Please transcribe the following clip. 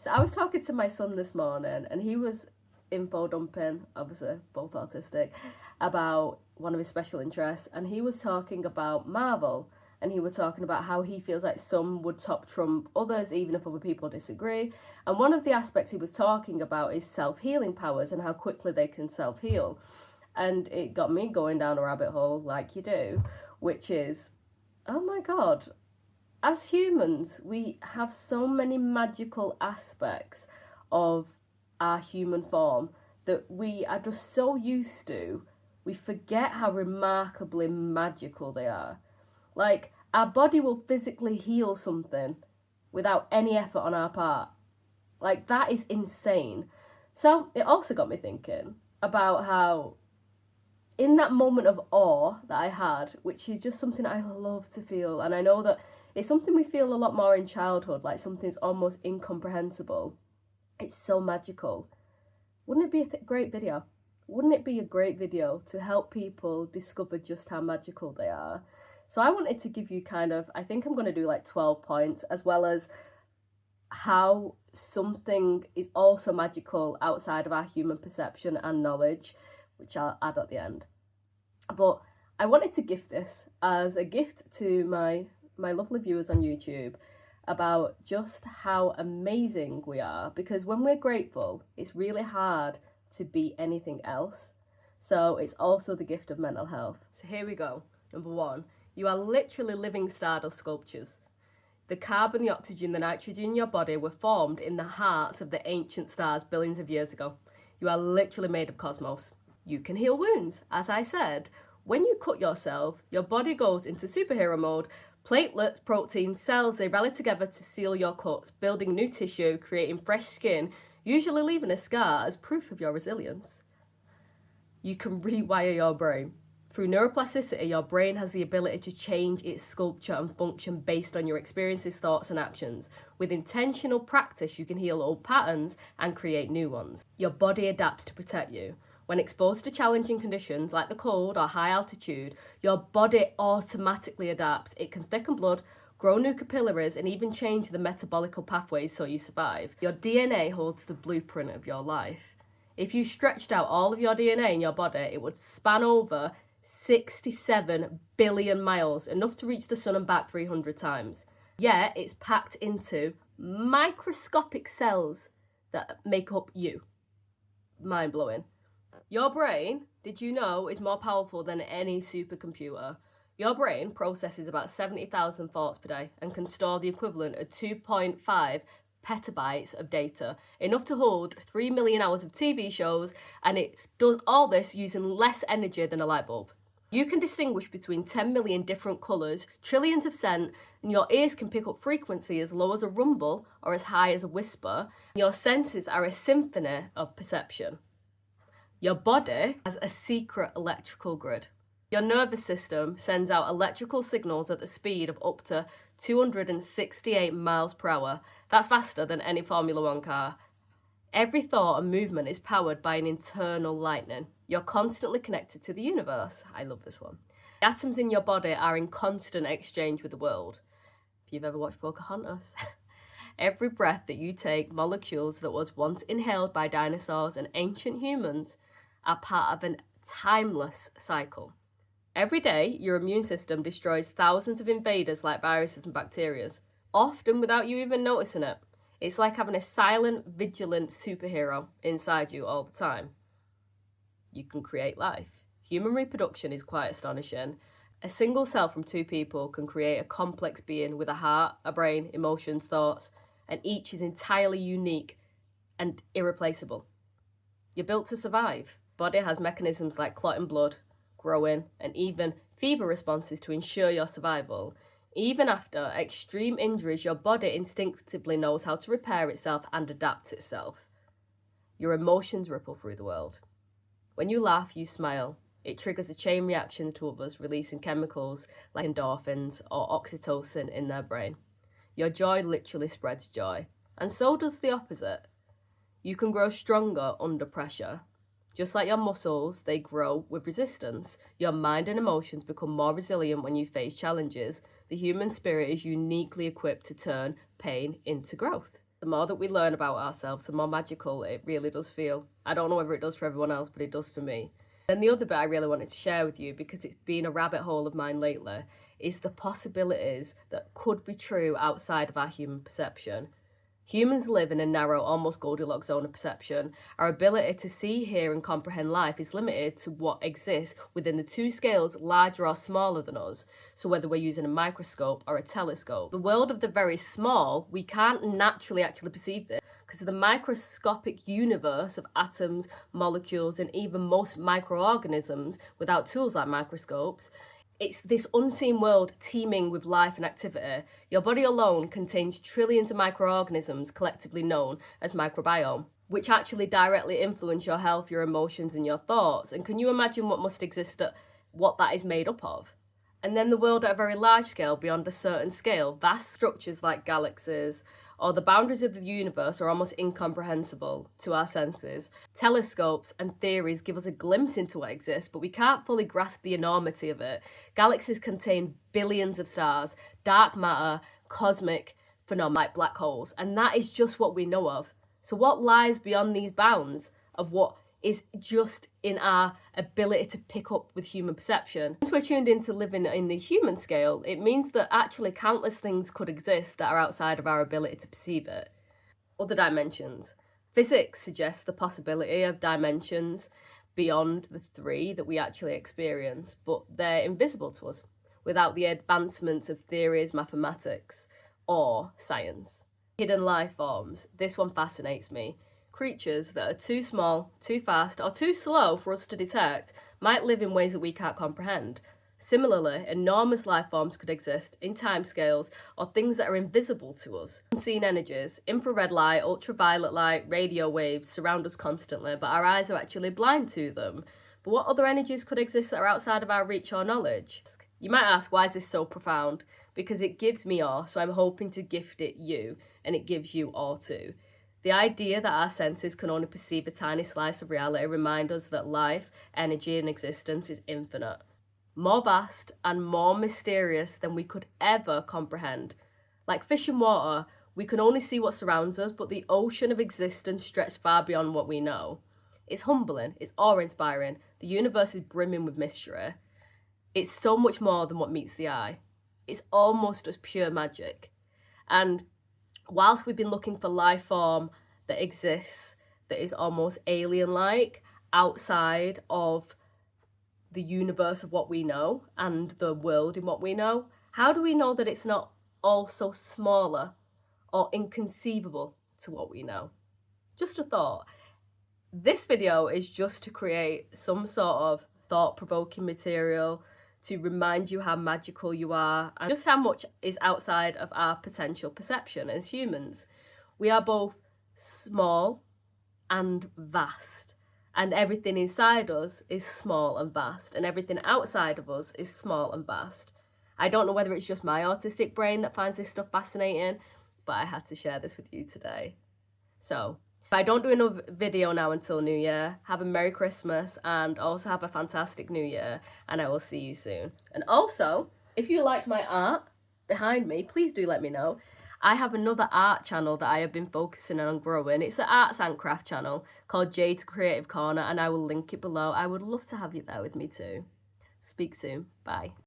So I was talking to my son this morning, and he was info dumping, obviously both autistic, about one of his special interests, and he was talking about Marvel, and he was talking about how he feels like some would top trump others, even if other people disagree. And one of the aspects he was talking about is self-healing powers and how quickly they can self-heal. And it got me going down a rabbit hole like you do, which is, oh my God, as humans, we have so many magical aspects of our human form that we are just so used to, we forget how remarkably magical they are. Like, our body will physically heal something without any effort on our part. Like, that is insane. So, it also got me thinking about how, in that moment of awe that I had, which is just something I love to feel, and I know that it's something we feel a lot more in childhood, like something's almost incomprehensible. It's so magical. Wouldn't it be a great video? Wouldn't it be a great video to help people discover just how magical they are? So I wanted to give you I think I'm going to do like 12 points, as well as how something is also magical outside of our human perception and knowledge, which I'll add at the end. But I wanted to gift this as a gift to my lovely viewers on YouTube about just how amazing we are, because when we're grateful, it's really hard to be anything else. So it's also the gift of mental health. So here we go. Number one, you are literally living stardust sculptures. The carbon, the oxygen, the nitrogen in your body were formed in the hearts of the ancient stars billions of years ago. You are literally made of cosmos. You can heal wounds. As I said, when you cut yourself, your body goes into superhero mode. Platelets, proteins, cells, they rally together to seal your cuts, building new tissue, creating fresh skin, usually leaving a scar as proof of your resilience. You can rewire your brain. Through neuroplasticity, your brain has the ability to change its sculpture and function based on your experiences, thoughts, and actions. With intentional practice, you can heal old patterns and create new ones. Your body adapts to protect you. When exposed to challenging conditions like the cold or high altitude, your body automatically adapts. It can thicken blood, grow new capillaries, and even change the metabolic pathways so you survive. Your DNA holds the blueprint of your life. If you stretched out all of your DNA in your body, it would span over 67 billion miles, enough to reach the sun and back 300 times. Yet it's packed into microscopic cells that make up you. Mind-blowing. Your brain, did you know, is more powerful than any supercomputer. Your brain processes about 70,000 thoughts per day and can store the equivalent of 2.5 petabytes of data, enough to hold 3 million hours of TV shows, and it does all this using less energy than a light bulb. You can distinguish between 10 million different colours, trillions of scent, and your ears can pick up frequency as low as a rumble or as high as a whisper. Your senses are a symphony of perception. Your body has a secret electrical grid. Your nervous system sends out electrical signals at the speed of up to 268 miles per hour. That's faster than any Formula One car. Every thought and movement is powered by an internal lightning. You're constantly connected to the universe. I love this one. The atoms in your body are in constant exchange with the world. If you've ever watched Pocahontas. Every breath that you take, molecules that was once inhaled by dinosaurs and ancient humans, are part of a timeless cycle. Every day, your immune system destroys thousands of invaders like viruses and bacteria, often without you even noticing it. It's like having a silent, vigilant superhero inside you all the time. You can create life. Human reproduction is quite astonishing. A single cell from two people can create a complex being with a heart, a brain, emotions, thoughts, and each is entirely unique and irreplaceable. You're built to survive. Body has mechanisms like clotting blood, growing, and even fever responses to ensure your survival. Even after extreme injuries, your body instinctively knows how to repair itself and adapt itself. Your emotions ripple through the world. When you laugh, you smile. It triggers a chain reaction to others, releasing chemicals like endorphins or oxytocin in their brain. Your joy literally spreads joy, and so does the opposite. You can grow stronger under pressure. Just like your muscles, they grow with resistance. Your mind and emotions become more resilient when you face challenges. The human spirit is uniquely equipped to turn pain into growth. The more that we learn about ourselves, the more magical it really does feel. I don't know whether it does for everyone else, but it does for me. Then the other bit I really wanted to share with you, because it's been a rabbit hole of mine lately, is the possibilities that could be true outside of our human perception. Humans live in a narrow, almost Goldilocks zone of perception. Our ability to see, hear, and comprehend life is limited to what exists within the two scales larger or smaller than us. So, whether we're using a microscope or a telescope, the world of the very small, we can't naturally actually perceive this because of the microscopic universe of atoms, molecules, and even most microorganisms without tools like microscopes. It's this unseen world teeming with life and activity. Your body alone contains trillions of microorganisms collectively known as microbiome, which actually directly influence your health, your emotions, and your thoughts. And can you imagine what must exist what that is made up of? And then the world at a very large scale, beyond a certain scale, vast structures like galaxies, or the boundaries of the universe are almost incomprehensible to our senses. Telescopes and theories give us a glimpse into what exists, but we can't fully grasp the enormity of it. Galaxies contain billions of stars, dark matter, cosmic phenomena like black holes, and that is just what we know of. So what lies beyond these bounds of what is just in our ability to pick up with human perception? Once we're tuned into living in the human scale, it means that actually countless things could exist that are outside of our ability to perceive it. Other dimensions. Physics suggests the possibility of dimensions beyond the three that we actually experience, but they're invisible to us without the advancements of theories, mathematics, or science. Hidden life forms. This one fascinates me. Creatures that are too small, too fast, or too slow for us to detect might live in ways that we can't comprehend. Similarly, enormous life forms could exist in timescales or things that are invisible to us. Unseen energies, infrared light, ultraviolet light, radio waves surround us constantly, but our eyes are actually blind to them. But what other energies could exist that are outside of our reach or knowledge? You might ask, why is this so profound? Because it gives me awe, so I'm hoping to gift it you, and it gives you awe too. The idea that our senses can only perceive a tiny slice of reality reminds us that life, energy, and existence is infinite, more vast and more mysterious than we could ever comprehend. Like fish in water, we can only see what surrounds us, but the ocean of existence stretches far beyond what we know. It's humbling, it's awe-inspiring. The universe is brimming with mystery. It's so much more than what meets the eye. It's almost just pure magic. And whilst we've been looking for life form that exists, that is almost alien-like, outside of the universe of what we know and the world in what we know, how do we know that it's not also smaller or inconceivable to what we know? Just a thought. This video is just to create some sort of thought-provoking material to remind you how magical you are and just how much is outside of our potential perception as humans. We are both small and vast, and everything inside us is small and vast, and everything outside of us is small and vast. I don't know whether it's just my autistic brain that finds this stuff fascinating, but I had to share this with you today. So, if I don't do another video now until New Year, have a Merry Christmas and also have a fantastic New Year, and I will see you soon. And also, if you like my art behind me, please do let me know. I have another art channel that I have been focusing on growing. It's an arts and craft channel called Jade's Creative Corner, and I will link it below. I would love to have you there with me too. Speak soon. Bye.